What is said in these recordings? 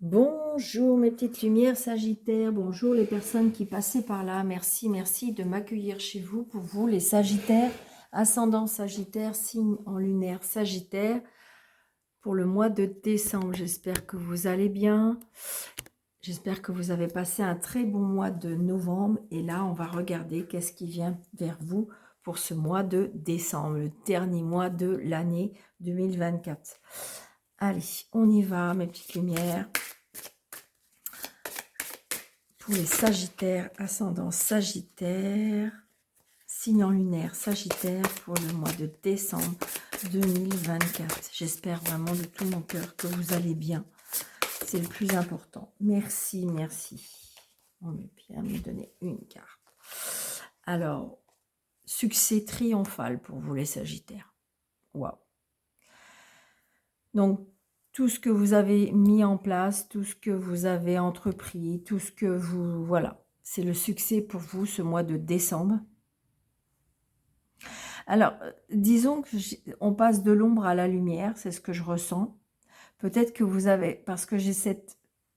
Bonjour mes petites lumières Sagittaires, bonjour les personnes qui passaient par là, merci de m'accueillir chez vous. Pour vous les Sagittaires, ascendant Sagittaire, signe en lunaire Sagittaire, pour le mois de décembre. J'espère que vous allez bien, j'espère que vous avez passé un très bon mois de novembre. Et là on va regarder qu'est-ce qui vient vers vous pour ce mois de décembre, le dernier mois de l'année 2024. Allez, on y va mes petites lumières. Pour les Sagittaires, ascendant Sagittaire, signe en lunaire Sagittaire pour le mois de décembre 2024. J'espère vraiment de tout mon cœur que vous allez bien. C'est le plus important. Merci. On va bien me donner une carte. Alors, succès triomphal pour vous les Sagittaires. Waouh. Donc, tout ce que vous avez mis en place, tout ce que vous avez entrepris, tout ce que vous... Voilà, c'est le succès pour vous ce mois de décembre. Alors, disons qu'on passe de l'ombre à la lumière, c'est ce que je ressens. Peut-être que vous avez... Parce que j'ai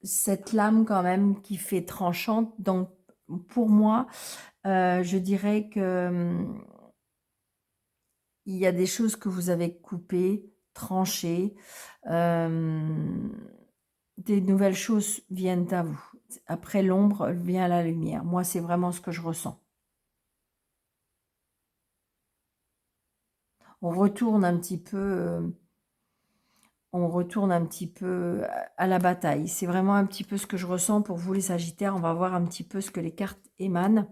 cette lame quand même qui fait tranchante. Donc, pour moi, je dirais que il y a des choses que vous avez coupées, tranchées. Des nouvelles choses viennent à vous. Après l'ombre vient la lumière. Moi, c'est vraiment ce que je ressens. On retourne un petit peu, à la bataille. C'est vraiment un petit peu ce que je ressens pour vous les Sagittaires. On va voir un petit peu ce que les cartes émanent.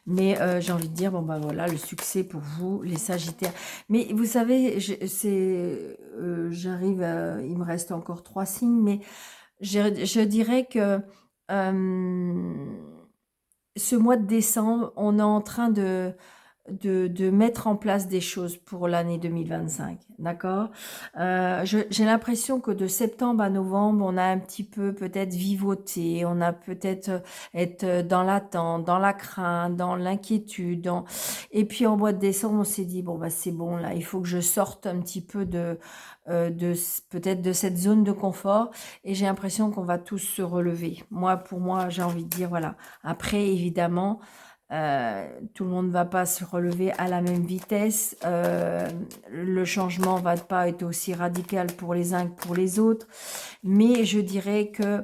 Mais j'ai envie de dire, bon ben voilà, le succès pour vous, les Sagittaires. Mais vous savez, j'arrive, il me reste encore 3 signes, mais je dirais que ce mois de décembre, on est en train de mettre en place des choses pour l'année 2025, d'accord. J'ai l'impression que de septembre à novembre, on a un petit peu peut-être vivoté, on a peut-être être dans l'attente, dans la crainte, dans l'inquiétude. Et puis en mois de décembre, on s'est dit, bon, bah, c'est bon, là, il faut que je sorte un petit peu peut-être de cette zone de confort. Et j'ai l'impression qu'on va tous se relever. Pour moi, j'ai envie de dire, voilà. Après, évidemment, tout le monde ne va pas se relever à la même vitesse. Le changement ne va pas être aussi radical pour les uns que pour les autres. Mais je dirais que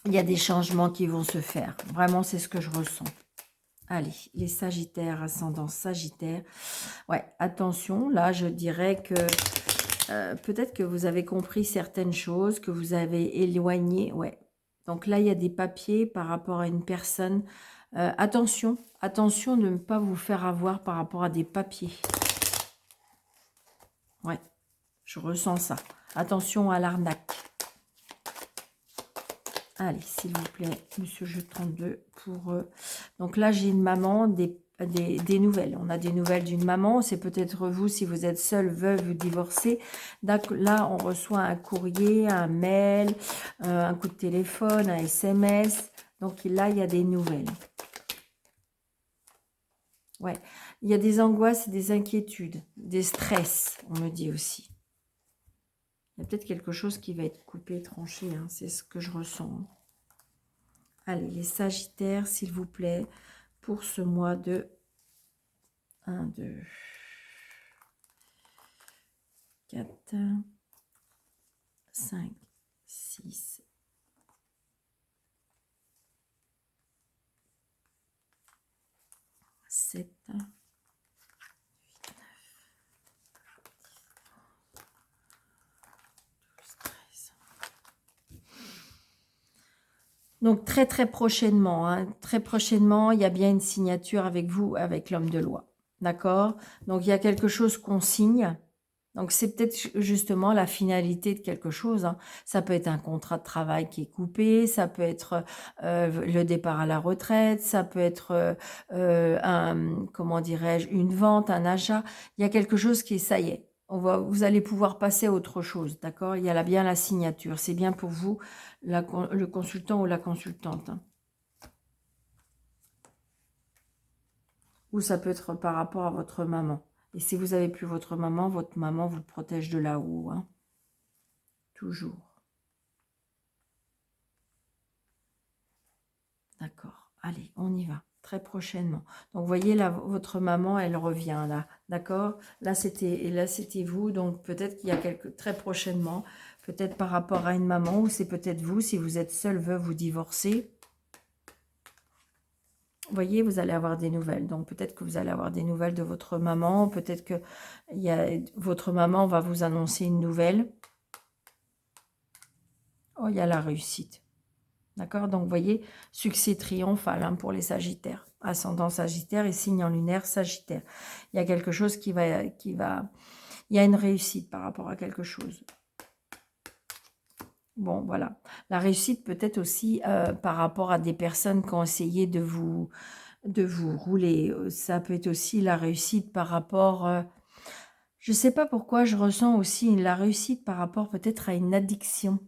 il y a des changements qui vont se faire. Vraiment, c'est ce que je ressens. Allez, les Sagittaires, ascendant Sagittaire. Ouais, attention, là, je dirais que peut-être que vous avez compris certaines choses, que vous avez éloigné. Ouais. Donc là, il y a des papiers par rapport à une personne. Attention de ne pas vous faire avoir par rapport à des papiers. Ouais, je ressens ça. Attention à l'arnaque. Allez, s'il vous plaît, Monsieur Jeu 32 pour... Donc là, j'ai une maman, des nouvelles. On a des nouvelles d'une maman. C'est peut-être vous, si vous êtes seul, veuve ou divorcé. Là, on reçoit un courrier, un mail, un coup de téléphone, un SMS. Donc là, il y a des nouvelles. Ouais, il y a des angoisses et des inquiétudes, des stress, on me dit aussi. Il y a peut-être quelque chose qui va être coupé, tranché, hein, c'est ce que je ressens. Allez, les Sagittaires, s'il vous plaît, pour ce mois de 1, 2, 4, 5, 6, 7, 8, 9. Donc très prochainement, hein, très prochainement, il y a bien une signature avec vous, avec l'homme de loi. D'accord? Donc il y a quelque chose qu'on signe. Donc c'est peut-être justement la finalité de quelque chose. Hein. Ça peut être un contrat de travail qui est coupé, ça peut être le départ à la retraite, ça peut être comment dirais-je, une vente, un achat. Il y a quelque chose qui est, ça y est, vous allez pouvoir passer à autre chose, d'accord? Il y a là bien la signature. C'est bien pour vous, le consultant ou la consultante. Hein. Ou ça peut être par rapport à votre maman. Et si vous n'avez plus votre maman vous protège de là-haut. Hein. Toujours. Allez, on y va, très prochainement. Donc, vous voyez, là, votre maman, elle revient, là, d'accord? Là, c'était vous, donc peut-être qu'il y a très prochainement, peut-être par rapport à une maman, ou c'est peut-être vous, si vous êtes seul, veuve ou divorcé. Vous voyez, vous allez avoir des nouvelles. Donc, peut-être que vous allez avoir des nouvelles de votre maman. Peut-être que votre maman va vous annoncer une nouvelle. Oh, il y a la réussite. D'accord? Donc, vous voyez, succès triomphal hein, pour les Sagittaires. Ascendant Sagittaire et signe en lunaire Sagittaire. Il y a quelque chose Il y a une réussite par rapport à quelque chose. Bon, voilà. La réussite peut-être aussi par rapport à des personnes qui ont essayé de vous rouler. Ça peut être aussi la réussite par rapport... je ne sais pas pourquoi je ressens aussi la réussite par rapport peut-être à une addiction.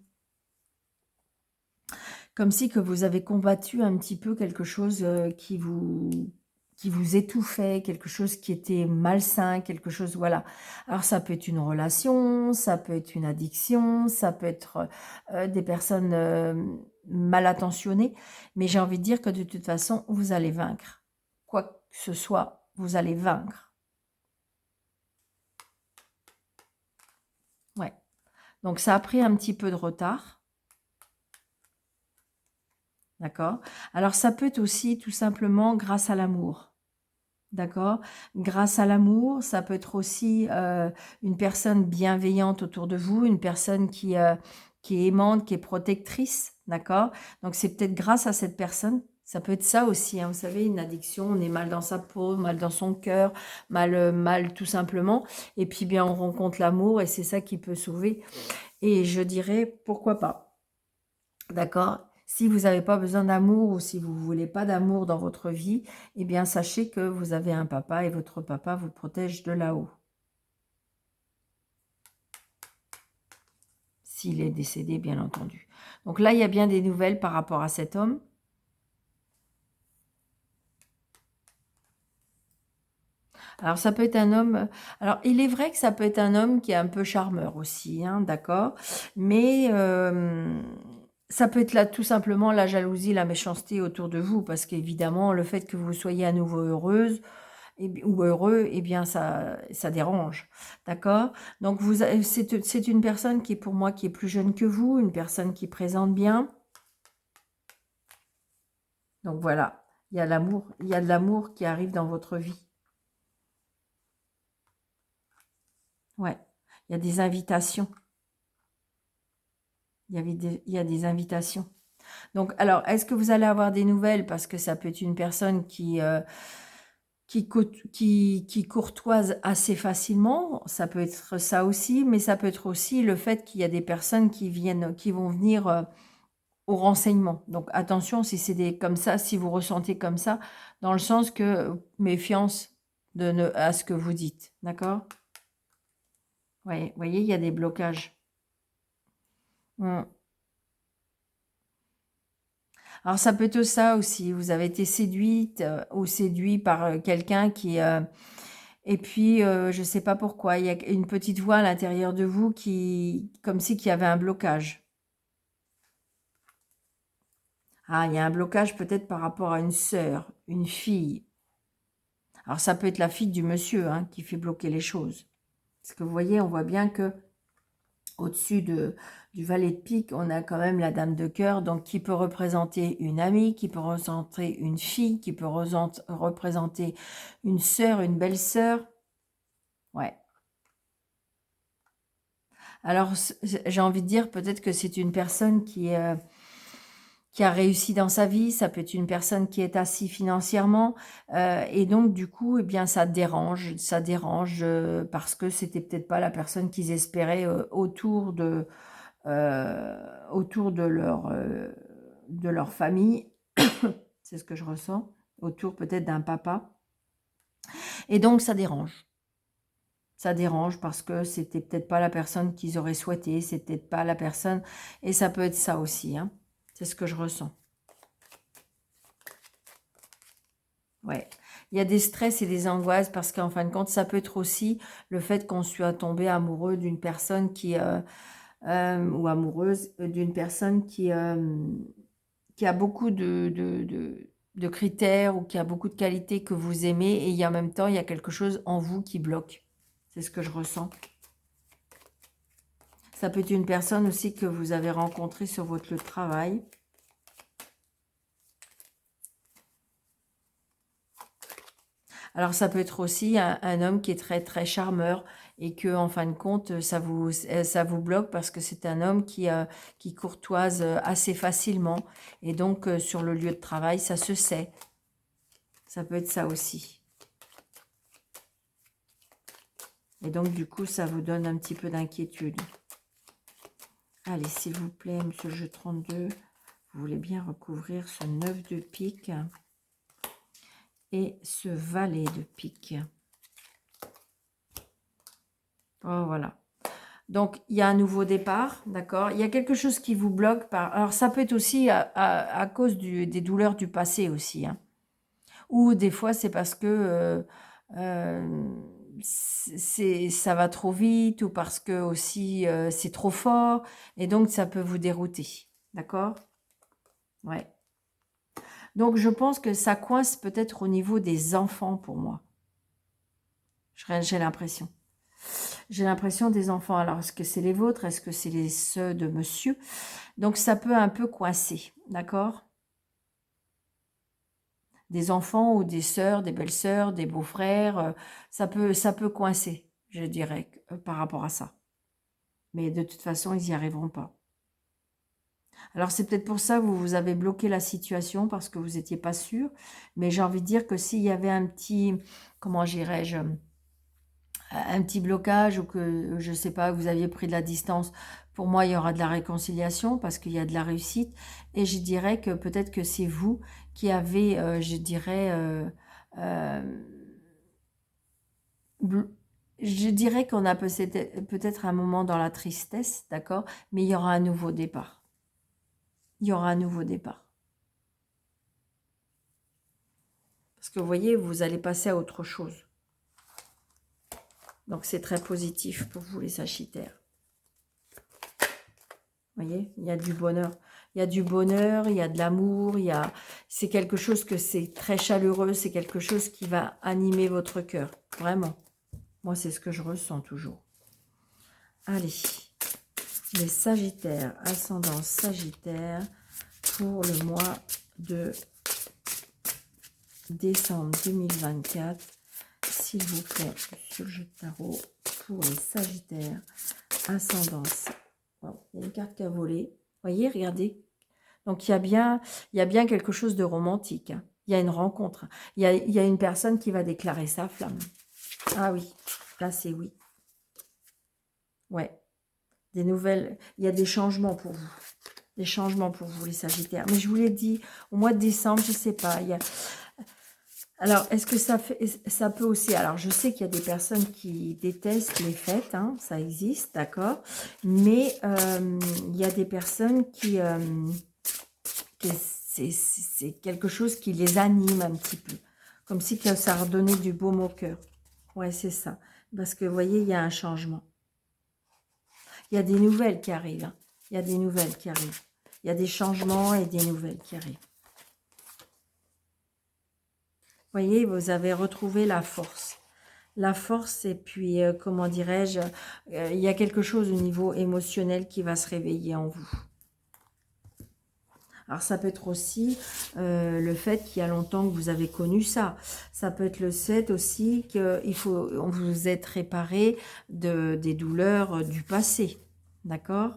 Comme si que vous avez combattu un petit peu quelque chose qui vous étouffait, quelque chose qui était malsain, quelque chose, voilà. Alors ça peut être une relation, ça peut être une addiction, ça peut être des personnes mal attentionnées, mais j'ai envie de dire que de toute façon, vous allez vaincre. Quoi que ce soit, vous allez vaincre. Ouais. Donc ça a pris un petit peu de retard. D'accord? Alors ça peut être aussi tout simplement grâce à l'amour. D'accord? Grâce à l'amour, ça peut être aussi une personne bienveillante autour de vous, une personne qui est aimante, qui est protectrice. D'accord? Donc c'est peut-être grâce à cette personne. Ça peut être ça aussi, hein, vous savez, une addiction, on est mal dans sa peau, mal dans son cœur, mal tout simplement. Et puis bien, on rencontre l'amour et c'est ça qui peut sauver. Et je dirais, pourquoi pas? D'accord? Si vous n'avez pas besoin d'amour ou si vous ne voulez pas d'amour dans votre vie, eh bien, sachez que vous avez un papa et votre papa vous protège de là-haut. S'il est décédé, bien entendu. Donc là, il y a bien des nouvelles par rapport à cet homme. Alors, ça peut être un homme... Alors, il est vrai que ça peut être un homme qui est un peu charmeur aussi, hein, d'accord? Mais ça peut être là tout simplement la jalousie, la méchanceté autour de vous, parce qu'évidemment, le fait que vous soyez à nouveau heureuse ou heureux, eh bien, ça dérange, d'accord? Donc, c'est une personne qui est pour moi qui est plus jeune que vous, une personne qui présente bien. Donc, voilà, il y a l'amour, il y a de l'amour qui arrive dans votre vie. Ouais, il y a des invitations. Il y a des invitations. Donc, alors, est-ce que vous allez avoir des nouvelles? Parce que ça peut être une personne qui courtoise assez facilement. Ça peut être ça aussi, mais ça peut être aussi le fait qu'il y a des personnes qui vont venir au renseignement. Donc, attention, si c'est comme ça, si vous ressentez comme ça, dans le sens que méfiance à ce que vous dites. D'accord? Ouais, vous voyez, il y a des blocages. Hmm. Alors ça peut être ça aussi, vous avez été séduite ou séduit par quelqu'un et puis je ne sais pas pourquoi, il y a une petite voix à l'intérieur de vous comme si qu'il y avait un blocage. Ah, il y a un blocage peut-être par rapport à une sœur, une fille. Alors ça peut être la fille du monsieur hein, qui fait bloquer les choses. Parce que vous voyez, on voit bien que au-dessus du valet de pique, on a quand même la dame de cœur, donc qui peut représenter une amie, qui peut représenter une fille, qui peut représenter une sœur, une belle-sœur. Ouais. Alors, j'ai envie de dire peut-être que c'est une personne qui a réussi dans sa vie, ça peut être une personne qui est assise financièrement, et donc du coup, eh bien, ça dérange parce que c'était peut-être pas la personne qu'ils espéraient autour de leur famille, c'est ce que je ressens, autour peut-être d'un papa. Et donc ça dérange. Ça dérange parce que c'était peut-être pas la personne qu'ils auraient souhaité, c'est peut-être pas la personne, et ça peut être ça aussi, hein. C'est ce que je ressens. Ouais. Il y a des stress et des angoisses parce qu'en fin de compte, ça peut être aussi le fait qu'on soit tombé amoureux d'une personne ou amoureuse d'une personne qui a beaucoup de critères ou qui a beaucoup de qualités que vous aimez et en même temps, il y a quelque chose en vous qui bloque. C'est ce que je ressens. Ça peut être une personne aussi que vous avez rencontrée sur votre lieu de travail. Alors, ça peut être aussi un homme qui est très, très charmeur et que, en fin de compte, ça vous bloque parce que c'est un homme qui courtoise assez facilement. Et donc, sur le lieu de travail, ça se sait. Ça peut être ça aussi. Et donc, du coup, ça vous donne un petit peu d'inquiétude. Allez, s'il vous plaît, monsieur le jeu 32, vous voulez bien recouvrir ce 9 de pique et ce valet de pique. Oh, voilà. Donc, il y a un nouveau départ, d'accord? Il y a quelque chose qui vous bloque. Alors, ça peut être aussi à cause des douleurs du passé aussi. Hein. Ou des fois, c'est parce que ça va trop vite ou parce que aussi c'est trop fort. Et donc, ça peut vous dérouter. D'accord? Ouais. Donc, je pense que ça coince peut-être au niveau des enfants pour moi. J'ai l'impression. J'ai l'impression des enfants. Alors, est-ce que c'est les vôtres? Est-ce que c'est ceux de monsieur? Donc, ça peut un peu coincer, d'accord? Des enfants ou des sœurs, des belles-sœurs, des beaux-frères, ça peut coincer, je dirais, par rapport à ça. Mais de toute façon, ils n'y arriveront pas. Alors, c'est peut-être pour ça que vous avez bloqué la situation, parce que vous n'étiez pas sûr. Mais j'ai envie de dire que s'il y avait un petit, comment dirais-je, un petit blocage ou que, je ne sais pas, vous aviez pris de la distance, pour moi, il y aura de la réconciliation parce qu'il y a de la réussite. Et je dirais que peut-être que c'est vous qui avez, je dirais, euh, je dirais qu'on a peut-être un moment dans la tristesse, d'accord, mais il y aura un nouveau départ. Il y aura un nouveau départ. Parce que vous voyez, vous allez passer à autre chose. Donc c'est très positif pour vous les Sagittaires. Vous voyez, il y a du bonheur. Il y a du bonheur, il y a de l'amour, c'est quelque chose que c'est très chaleureux, c'est quelque chose qui va animer votre cœur. Vraiment. Moi, c'est ce que je ressens toujours. Allez, les Sagittaires, ascendant Sagittaire, pour le mois de décembre 2024. S'il vous plaît, sur le jeu de tarot, pour les Sagittaires, ascendance. Wow, il y a une carte qui a volé. Vous voyez, regardez. Donc, il y a bien quelque chose de romantique. Hein. Il y a une rencontre. Il y a une personne qui va déclarer sa flamme. Ah oui, là, c'est oui. Ouais. Des nouvelles. Il y a des changements pour vous. Des changements pour vous, les Sagittaires. Mais je vous l'ai dit, au mois de décembre, je ne sais pas. Alors, est-ce que ça peut aussi... Alors, je sais qu'il y a des personnes qui détestent les fêtes, hein, ça existe, d'accord. Mais il y a des personnes c'est quelque chose qui les anime un petit peu. Comme si que ça redonnait du baume au cœur. Ouais, c'est ça. Parce que, vous voyez, il y a un changement. Il y a des nouvelles qui arrivent. Hein. Il y a des nouvelles qui arrivent. Il y a des changements et des nouvelles qui arrivent. Vous voyez, vous avez retrouvé la force. La force et puis, comment dirais-je, il y a quelque chose au niveau émotionnel qui va se réveiller en vous. Alors, ça peut être aussi le fait qu'il y a longtemps que vous avez connu ça. Ça peut être le fait aussi qu'on vous êtes réparé des douleurs du passé. D'accord ?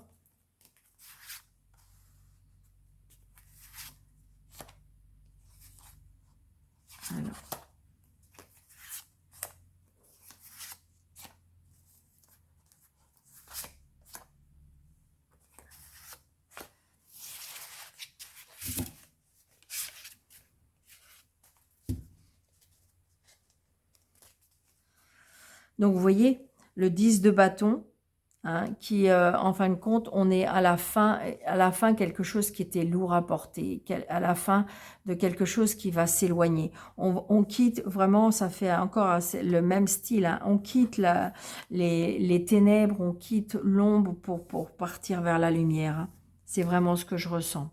Alors. Donc, vous voyez, le 10 de bâton, hein, qui, en fin de compte, on est à la fin quelque chose qui était lourd à porter, à la fin de quelque chose qui va s'éloigner. On quitte, vraiment, ça fait encore le même style, hein, on quitte les ténèbres, on quitte l'ombre pour partir vers la lumière. Hein. C'est vraiment ce que je ressens.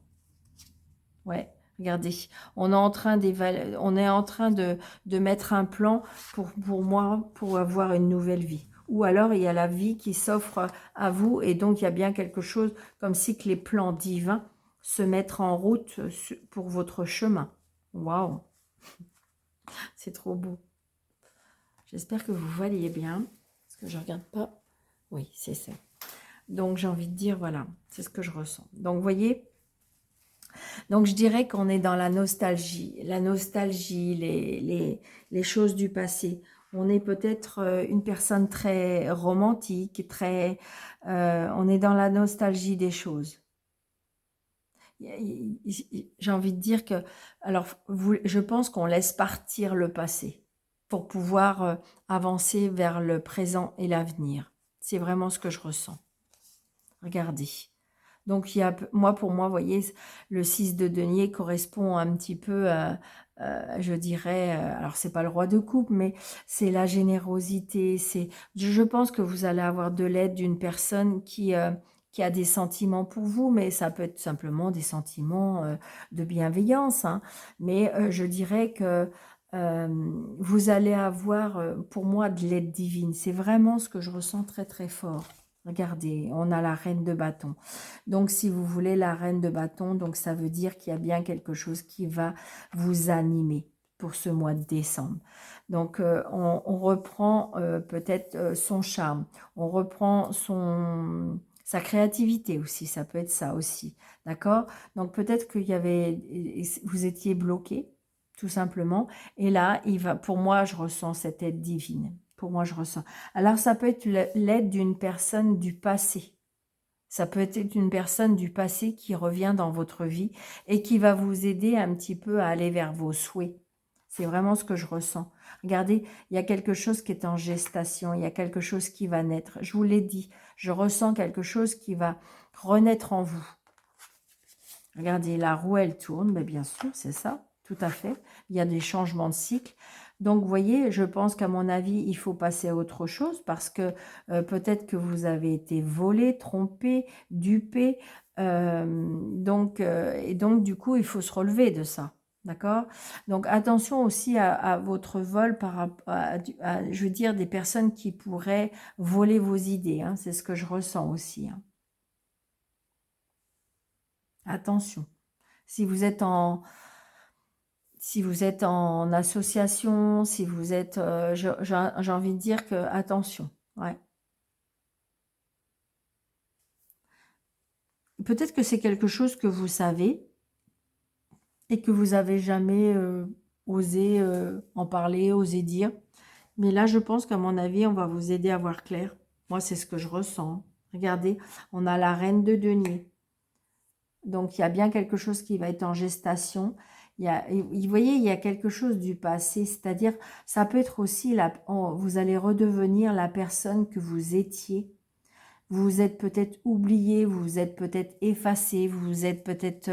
Ouais. Regardez, on est en train de mettre un plan pour moi, pour avoir une nouvelle vie. Ou alors, il y a la vie qui s'offre à vous et donc il y a bien quelque chose comme si que les plans divins se mettent en route pour votre chemin. Waouh, c'est trop beau. J'espère que vous voyez bien, parce que je regarde pas. Oui, c'est ça. Donc, j'ai envie de dire, voilà, c'est ce que je ressens. Donc, vous voyez, donc je dirais qu'on est dans la nostalgie, les choses du passé. On est peut-être une personne très romantique, on est dans la nostalgie des choses. J'ai envie de dire que, alors, je pense qu'on laisse partir le passé pour pouvoir avancer vers le présent et l'avenir. C'est vraiment ce que je ressens. Regardez. Donc, moi, pour moi, vous voyez, le 6 de denier correspond un petit peu je dirais, alors c'est pas le roi de coupe, mais c'est la générosité. Je pense que vous allez avoir de l'aide d'une personne qui a des sentiments pour vous, mais ça peut être simplement des sentiments de bienveillance, hein. Mais je dirais que vous allez avoir, pour moi, de l'aide divine. C'est vraiment ce que je ressens très, très fort. Regardez, on a la reine de bâton. Donc, si vous voulez la reine de bâton, donc ça veut dire qu'il y a bien quelque chose qui va vous animer pour ce mois de décembre. Donc, on reprend peut-être son charme, on reprend sa créativité aussi, ça peut être ça aussi, d'accord? Donc, peut-être vous étiez bloqué, tout simplement, et là, pour moi, je ressens cette aide divine. Pour moi, je ressens. Alors, ça peut être l'aide d'une personne du passé. Ça peut être une personne du passé qui revient dans votre vie et qui va vous aider un petit peu à aller vers vos souhaits. C'est vraiment ce que je ressens. Regardez, il y a quelque chose qui est en gestation, il y a quelque chose qui va naître. Je vous l'ai dit, je ressens quelque chose qui va renaître en vous. Regardez, la roue, elle tourne, mais bien sûr, c'est ça, tout à fait. Il y a des changements de cycle. Donc, vous voyez, je pense qu'à mon avis, il faut passer à autre chose parce que peut-être que vous avez été volé, trompé, dupé. Et donc, du coup, il faut se relever de ça. D'accord? Donc, attention aussi à votre vol par rapport je veux dire, des personnes qui pourraient voler vos idées, hein. C'est ce que je ressens aussi, hein. Attention. Si vous êtes en association, si vous êtes, j'ai envie de dire que attention, ouais. Peut-être que c'est quelque chose que vous savez et que vous avez jamais osé en parler, osé dire. Mais là, je pense qu'à mon avis, on va vous aider à voir clair. Moi, c'est ce que je ressens. Regardez, on a la reine de denier. Donc, il y a bien quelque chose qui va être en gestation. Vous voyez, il y a quelque chose du passé, c'est-à-dire, ça peut être aussi, vous allez redevenir la personne que vous étiez. Vous vous êtes peut-être oublié, vous vous êtes peut-être effacé, vous vous êtes peut-être,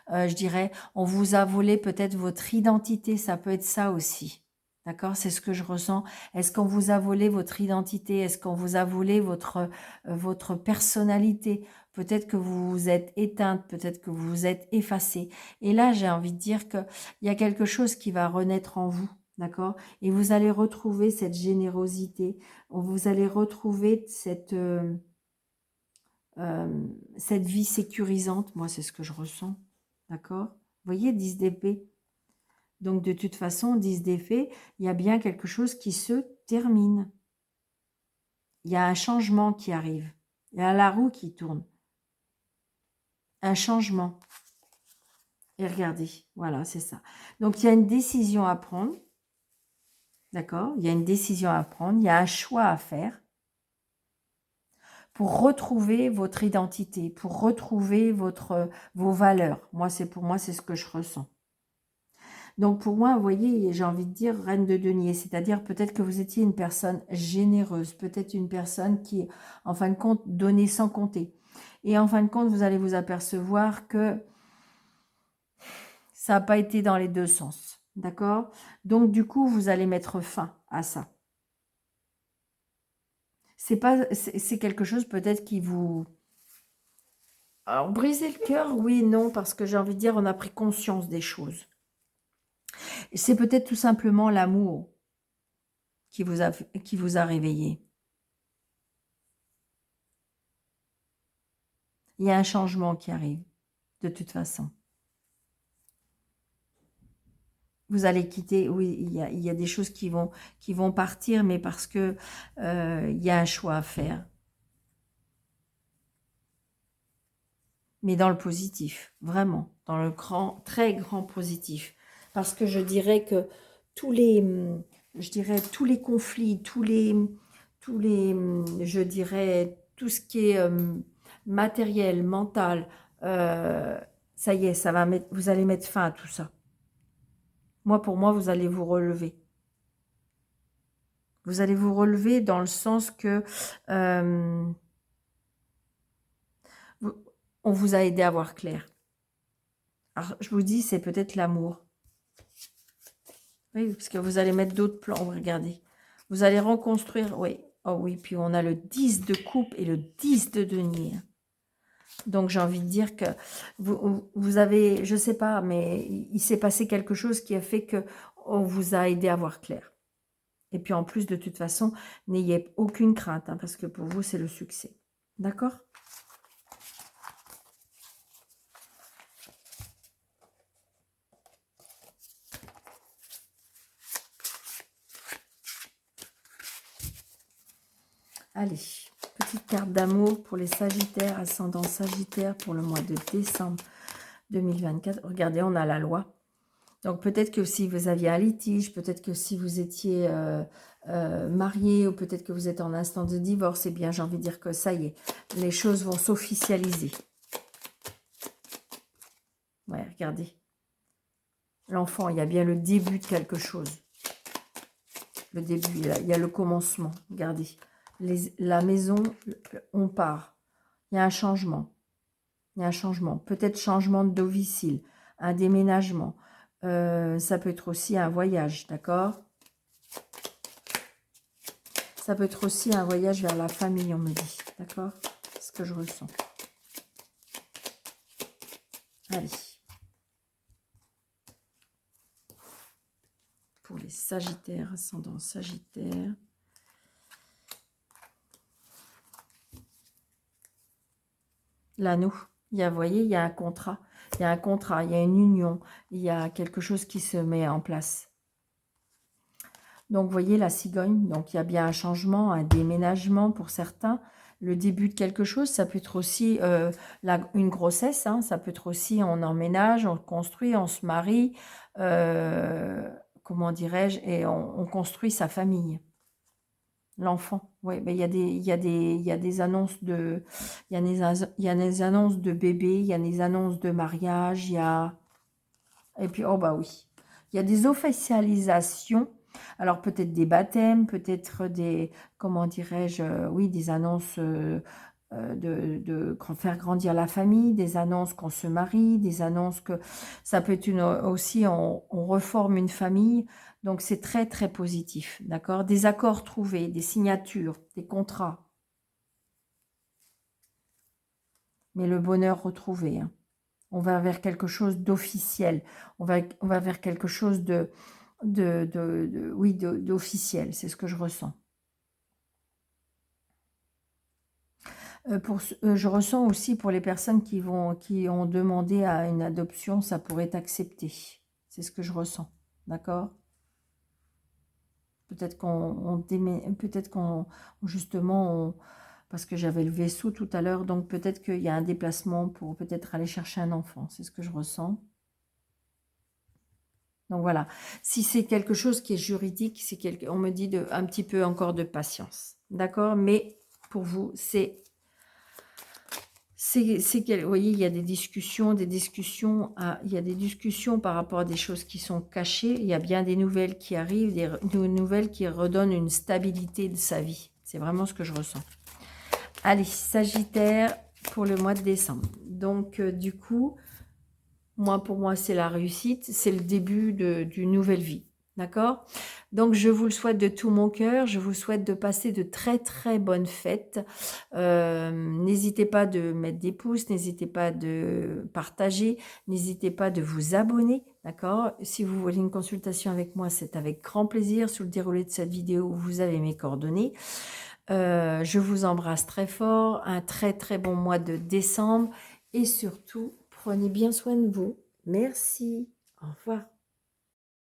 je dirais, on vous a volé peut-être votre identité, ça peut être ça aussi. D'accord? C'est ce que je ressens. Est-ce qu'on vous a volé votre identité? Est-ce qu'on vous a volé votre personnalité? Peut-être que vous vous êtes éteinte, peut-être que vous vous êtes effacée. Et là, j'ai envie de dire qu'il y a quelque chose qui va renaître en vous. D'accord? Et vous allez retrouver cette générosité. Vous allez retrouver cette vie sécurisante. Moi, c'est ce que je ressens. D'accord? Vous voyez, 10 d'épée. Donc, de toute façon, 10 d'épée, il y a bien quelque chose qui se termine. Il y a un changement qui arrive. Il y a la roue qui tourne. Un changement. Et regardez, voilà, c'est ça. Donc, il y a une décision à prendre. D'accord? Il y a une décision à prendre. Il y a un choix à faire pour retrouver votre identité, pour retrouver vos valeurs. Pour moi, c'est ce que je ressens. Donc pour moi, vous voyez, j'ai envie de dire reine de denier, c'est-à-dire peut-être que vous étiez une personne généreuse, peut-être une personne qui, en fin de compte, donnait sans compter. Et en fin de compte, vous allez vous apercevoir que ça n'a pas été dans les deux sens. D'accord? Donc du coup, vous allez mettre fin à ça. C'est quelque chose peut-être Alors, briser le cœur, oui et non, parce que j'ai envie de dire, on a pris conscience des choses. C'est peut-être tout simplement l'amour qui vous a réveillé. Il y a un changement qui arrive, de toute façon. Vous allez quitter, oui, il y a des choses qui vont partir, mais parce que il y a un choix à faire. Mais dans le positif, vraiment, dans le grand, très grand positif. Parce que je dirais que je dirais tous les conflits, je dirais tout ce qui est matériel, mental, euh, ça y est, vous allez mettre fin à tout ça. Moi, pour moi, vous allez vous relever. Vous allez vous relever dans le sens que euh, on vous a aidé à voir clair. Alors, je vous dis, c'est peut-être l'amour. Oui, parce que vous allez mettre d'autres plans, regardez. Vous allez reconstruire, oui. Oh oui, puis on a le 10 de coupe et le 10 de denier. Donc j'ai envie de dire que vous avez, je sais pas, mais il s'est passé quelque chose qui a fait que on vous a aidé à voir clair. Et puis en plus, de toute façon, n'ayez aucune crainte, hein, parce que pour vous, c'est le succès. D'accord? Allez, petite carte d'amour pour les Sagittaires, ascendant Sagittaire pour le mois de décembre 2024. Regardez, on a la loi. Donc peut-être que si vous aviez un litige, peut-être que si vous étiez marié, ou peut-être que vous êtes en instance de divorce, eh bien j'ai envie de dire que ça y est, les choses vont s'officialiser. Ouais, regardez. L'enfant, il y a bien le début de quelque chose. Le début, il y a le commencement. Regardez. La maison, on part. Il y a un changement. Il y a un changement. Peut-être changement de domicile, un déménagement. Ça peut être aussi un voyage, d'accord? Ça peut être aussi un voyage vers la famille, on me dit, d'accord? C'est ce que je ressens. Allez. Pour les Sagittaires, ascendant Sagittaire. L'anneau. Vous voyez, il y a un contrat. Il y a un contrat, il y a une union. Il y a quelque chose qui se met en place. Donc, vous voyez la cigogne. Donc, il y a bien un changement, un déménagement pour certains. Le début de quelque chose, ça peut être aussi une grossesse. Hein, ça peut être aussi, on emménage, on construit, on se marie. Comment dirais-je? Et on construit sa famille. L'enfant, oui, mais il y a des annonces de, il y a des annonces de bébés, il y a des annonces de mariage, il y a, et puis, oh bah oui, il y a des officialisations, alors peut-être des baptêmes, peut-être des, comment dirais-je, oui, des annonces de faire grandir la famille, des annonces qu'on se marie, des annonces que, ça peut être aussi, on reforme une famille. Donc, c'est très, très positif, d'accord? Des accords trouvés, des signatures, des contrats. Mais le bonheur retrouvé, hein. On va vers quelque chose d'officiel. On va vers quelque chose oui, d'officiel. C'est ce que je ressens. Je ressens aussi pour les personnes qui ont demandé à une adoption, ça pourrait être accepté. C'est ce que je ressens, d'accord? Peut-être qu'on justement, parce que j'avais le vaisseau tout à l'heure, donc peut-être qu'il y a un déplacement pour peut-être aller chercher un enfant. C'est ce que je ressens. Donc voilà. Si c'est quelque chose qui est juridique, on me dit un petit peu encore de patience. D'accord? Mais pour vous, vous voyez, il y a des discussions, il y a des discussions par rapport à des choses qui sont cachées. Il y a bien des nouvelles qui arrivent, des nouvelles qui redonnent une stabilité de sa vie. C'est vraiment ce que je ressens. Allez, Sagittaire pour le mois de décembre. Donc, du coup, pour moi, c'est la réussite. C'est le début d'une nouvelle vie. D'accord? Donc je vous le souhaite de tout mon cœur, je vous souhaite de passer de très, très bonnes fêtes. N'hésitez pas de mettre des pouces, n'hésitez pas de partager, n'hésitez pas de vous abonner, d'accord? Si vous voulez une consultation avec moi, c'est avec grand plaisir. Sous le déroulé de cette vidéo, vous avez mes coordonnées. Je vous embrasse très fort, un très, très bon mois de décembre et surtout, prenez bien soin de vous. Merci, au revoir.